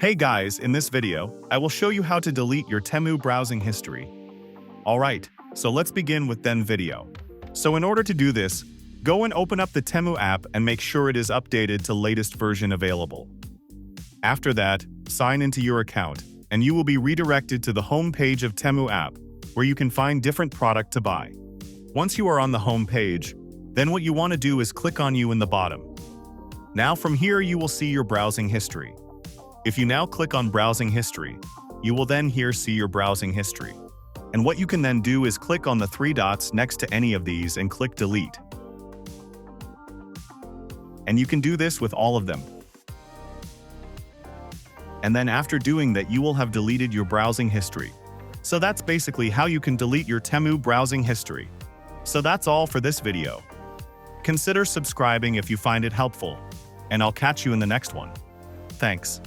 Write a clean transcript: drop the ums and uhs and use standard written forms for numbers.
Hey guys, in this video, I will show you how to delete your Temu browsing history. Alright, so let's begin with then video. So in order to do this, go and open up the Temu app and make sure it is updated to latest version available. After that, sign into your account, and you will be redirected to the home page of Temu app, where you can find different product to buy. Once you are on the home page, then what you want to do is click on You in the bottom. Now from here you will see your browsing history. If you now click on Browsing History, you will then here see your browsing history. And what you can then do is click on the three dots next to any of these and click Delete. And you can do this with all of them. And then after doing that, you will have deleted your browsing history. So that's basically how you can delete your Temu browsing history. So that's all for this video. Consider subscribing if you find it helpful, and I'll catch you in the next one. Thanks.